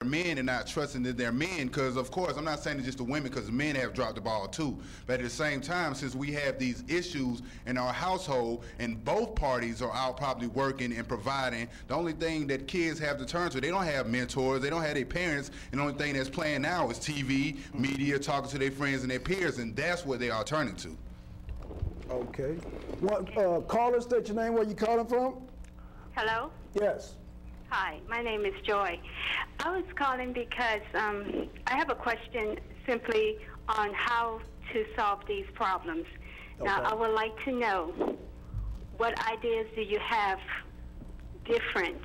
men and not trusting that they're men, because of course I'm not saying it's just the women, because the men have dropped the ball too, but at the same time, since we have these issues in our household and both parties are out probably working and providing, the only thing that kids have to turn to, they don't have mentors, they don't have their parents, and the only thing that's playing now is TV, media, talking to their friends and their peers, and that's what they are turning to. Okay. What, caller, state your name, where you calling from? Hello? Yes. Hi, my name is Joy. I was calling because I have a question simply on how to solve these problems. Okay. Now, I would like to know, what ideas do you have different?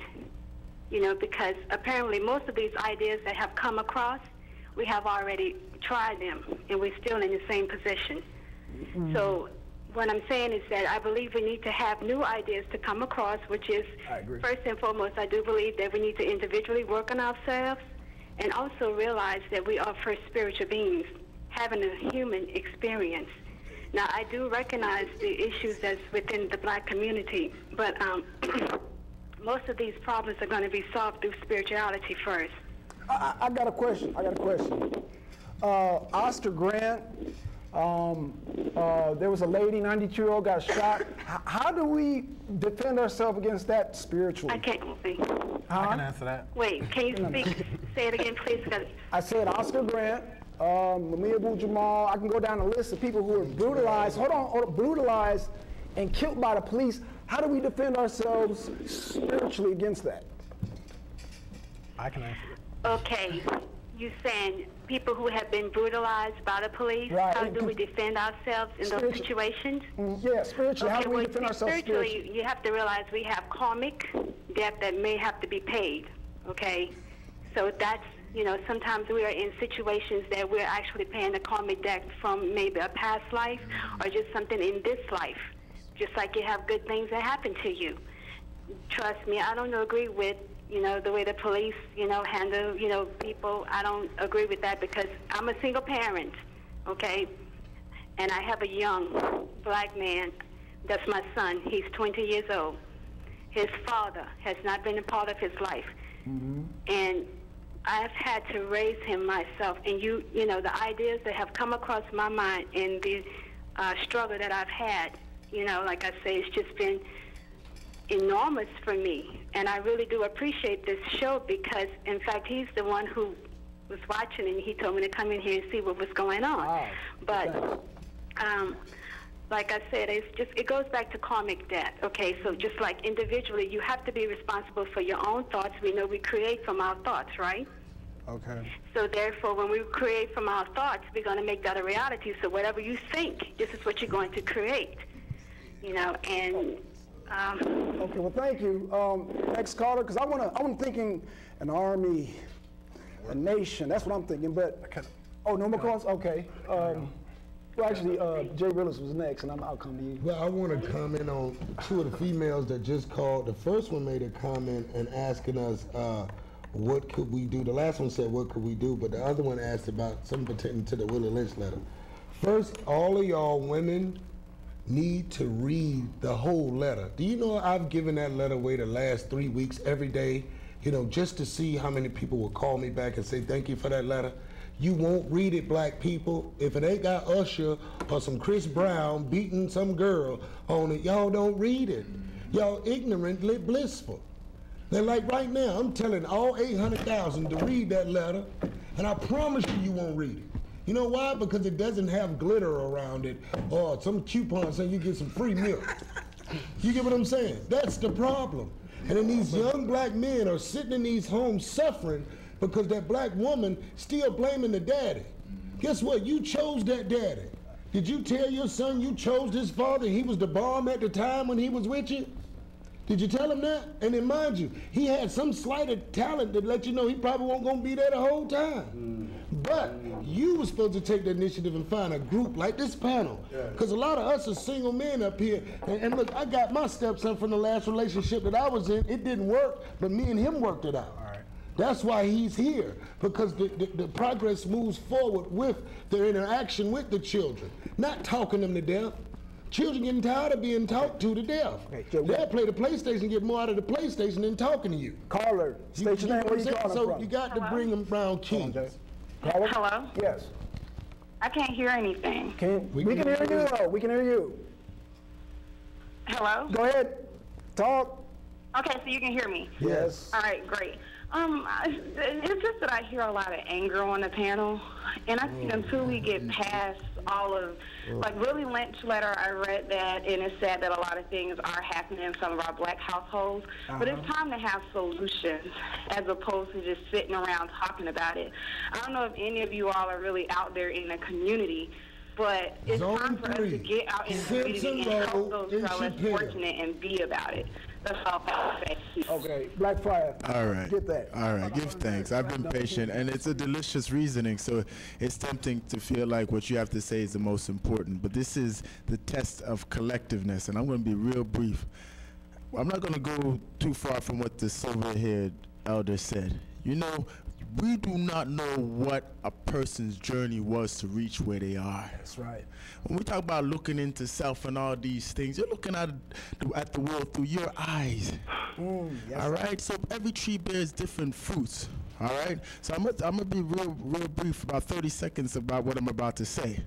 You know, because apparently most of these ideas that have come across, we have already tried them, and we're still in the same position. Mm-hmm. So what I'm saying is that I believe we need to have new ideas to come across, which is, first and foremost, I do believe that we need to individually work on ourselves and also realize that we are first spiritual beings having a human experience. Now, I do recognize the issues that's within the black community, but most of these problems are going to be solved through spirituality first. I got a question. Oscar Grant, there was a lady, 92-year-old, got shot. How do we defend ourselves against that spiritually? I can't wait. I can answer that. Wait, can you speak? Say it again, please. I said Oscar Grant, Mumia Abu-Jamal. I can go down the list of people who were brutalized. Brutalized and killed by the police. How do we defend ourselves spiritually against that? I can answer it. Okay. You saying people who have been brutalized by the police, right. How do we defend ourselves in those situations? Yeah, spiritually. Okay, how do we defend ourselves spiritually? You have to realize we have karmic debt that may have to be paid, okay? So that's, you know, sometimes we are in situations that we're actually paying the karmic debt from maybe a past life or just something in this life, just like you have good things that happen to you. Trust me, I don't agree with, you know, the way the police, you know, handle, you know, people. I don't agree with that because I'm a single parent, okay? And I have a young black man. That's my son. He's 20 years old. His father has not been a part of his life. Mm-hmm. And I've had to raise him myself. And you know, the ideas that have come across my mind and the struggle that I've had, you know, like I say, it's just been enormous for me, and I really do appreciate this show because, in fact, he's the one who was watching and he told me to come in here and see what was going on. Wow. But like I said, it goes back to karmic debt. Okay, so just like individually, you have to be responsible for your own thoughts. We know we create from our thoughts, right? Okay. So therefore, when we create from our thoughts, we're going to make that a reality. So whatever you think, this is what you're going to create. You know, and okay, well, thank you. Next caller, because I'm thinking an army, a nation. That's what I'm thinking. But no more calls. Okay. Well, actually, Jay Willis was next, and I'll come to you. Well, I want to comment on two of the females that just called. The first one made a comment and asking us, what could we do? The last one said, what could we do? But the other one asked about something pertaining to the Willie Lynch letter. First, all of y'all women need to read the whole letter. Do you know I've given that letter away the last 3 weeks every day, you know, just to see how many people will call me back and say thank you for that letter. You won't read it, black people. If it ain't got Usher or some Chris Brown beating some girl on it, y'all don't read it. Y'all ignorantly blissful. Then like right now, I'm telling all 800,000 to read that letter, and I promise you won't read it. You know why? Because it doesn't have glitter around it or some coupon saying you get some free milk. You get what I'm saying? That's the problem. And then these young black men are sitting in these homes suffering because that black woman still blaming the daddy. Guess what? You chose that daddy. Did you tell your son you chose his father? He was the bomb at the time when he was with you? Did you tell him that? And then mind you, he had some slighted talent that let you know he probably won't gonna be there the whole time. But you were supposed to take the initiative and find a group like this panel. Because a lot of us are single men up here. And look, I got my stepson from the last relationship that I was in. It didn't work, but me and him worked it out. That's why he's here, because the progress moves forward with their interaction with the children, not talking them to death. Children getting tired of being talked to death. Okay, Joe, They'll play the PlayStation, get more out of the PlayStation than talking to you. Caller, state your name, where you calling So from? you got to bring them around kings. Caller? Hello? Yes. I can't hear anything. We can hear you, though. We can hear you. Hello? Go ahead. Talk. Okay, so you can hear me. Yes. All right, great. It's just that I hear a lot of anger on the panel, and I think until we get past all of, like Willie Lynch letter, I read that, and it said that a lot of things are happening in some of our black households, but it's time to have solutions as opposed to just sitting around talking about it. I don't know if any of you all are really out there in the community, but it's time for us to get out in the community and help those who are less fortunate and be about it. That's all I have to say. Okay, Blackfire. All right. Get that. All right, give thanks. I've been patient, and it's a delicious reasoning, so it's tempting to feel like what you have to say is the most important. But this is the test of collectiveness, and I'm going to be real brief. I'm not going to go too far from what the silver-haired elder said. You know, we do not know what a person's journey was to reach where they are. That's right. When we talk about looking into self and all these things, you're looking at the world through your eyes. Yes, All right? So every tree bears different fruits. All right? So I'm gonna be real brief, about 30 seconds about what I'm about to say.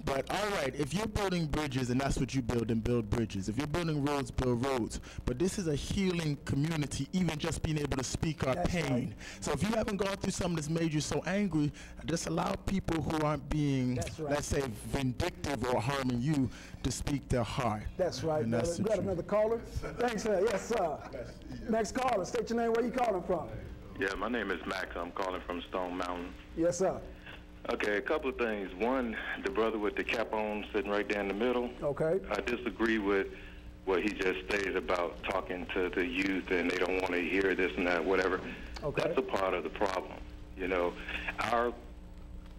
But all right, if you're building bridges, and that's what you build, and build bridges. If you're building roads, build roads. But this is a healing community, even just being able to speak our pain. Right. So if you haven't gone through something that's made you so angry, just allow people who aren't being, let's say, vindictive or harming you to speak their heart. That's right. And that's We got another caller. Thanks, sir. Yes, sir. Next caller. State your name. Where you calling from? Yeah, my name is Max. I'm calling from Stone Mountain. Yes, sir. Okay, a couple of things. One, the brother with the cap on sitting right there in the middle. Okay. I disagree with what he just stated about talking to the youth and they don't want to hear this and that, whatever. Okay. That's a part of the problem. You know, our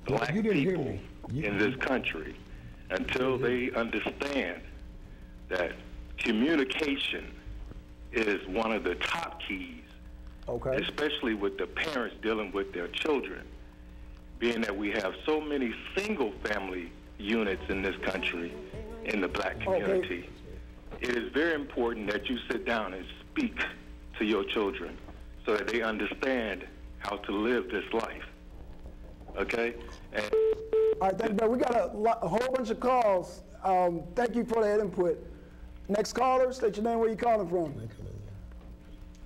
black you didn't hear people me. in this country, until they understand that communication is one of the top keys, Okay. especially with the parents dealing with their children, being that we have so many single family units in this country, in the black community. It is very important that you sit down and speak to your children so that they understand how to live this life. Okay? And All right, thank you, bro. We got a whole bunch of calls. Thank you for that input. Next caller, state your name, where you calling from.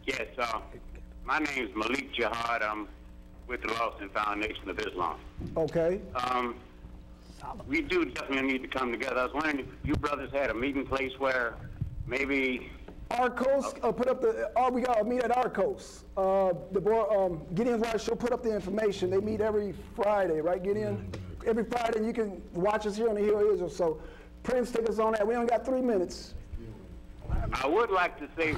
Yes, my name is Malik Jihad. I'm with the Lawson Foundation of Islam. Okay. We do definitely need to come together. I was wondering if you brothers had a meeting place where maybe... Arcos, put up the, we got to meet at Arcos. The boy, Gideon's wife, she'll put up the information. They meet every Friday, right, Gideon? Every Friday, and you can watch us here on the Hill of Israel. So, Prince, take us on that. We only got 3 minutes. I would like to say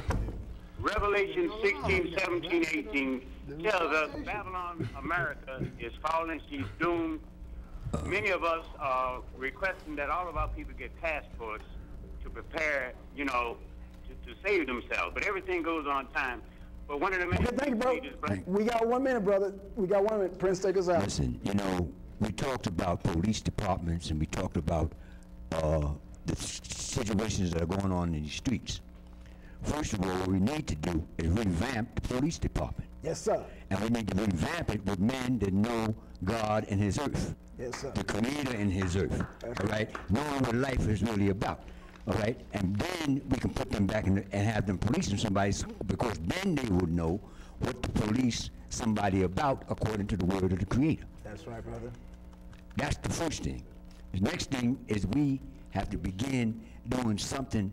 Revelation 16, 17, 18 tells us Babylon, America, is falling. She's doomed. Many of us are requesting that all of our people get passports to prepare, you know, to save themselves. But everything goes on time. But one of the main Thank you, bro. We got 1 minute, brother. We got 1 minute. Prince, take us out. Listen, you know, we talked about police departments and we talked about the situations that are going on in the streets. First of all, what we need to do is revamp the police department. Yes, sir. And we need to revamp it with men that know God and His earth. Yes, sir. The Creator and His earth. All right? Knowing what life is really about. All right? And then we can put them back in and have them policing somebody, because then they would know what to police somebody about according to the word of the Creator. That's right, brother. That's the first thing. The next thing is we have to begin doing something,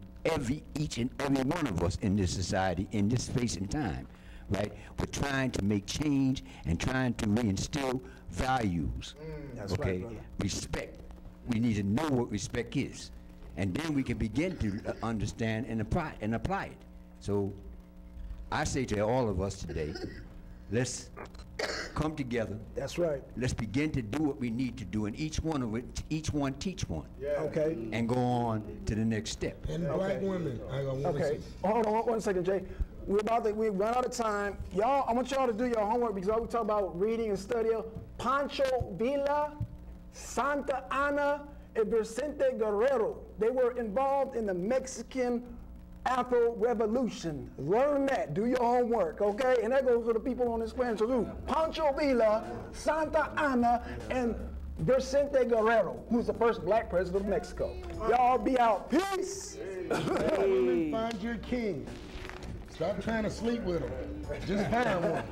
each and every one of us in this society, in this space and time, right? We're trying to make change and trying to reinstill values. That's okay? right, brother. Respect. We need to know what respect is. And then we can begin to understand and apply it. So I say to all of us today, let's come together. That's right. Let's begin to do what we need to do, and each one teach one. Yeah. Okay. And go on to the next step. And black women, I got one. Okay. Hold on 1 second, Jay. We run out of time. Y'all, I want y'all to do your homework, because we talk about reading and studying. Pancho Villa, Santa Ana, Vicente Guerrero. They were involved in the Mexican Afro Revolution. Learn that. Do your homework, okay? And that goes for the people on this planet too. Pancho Villa, Santa Anna, and Vicente Guerrero, who's the first black president of Mexico. Y'all be out. Peace. Women, find your king. Stop trying to sleep with him. Just find one.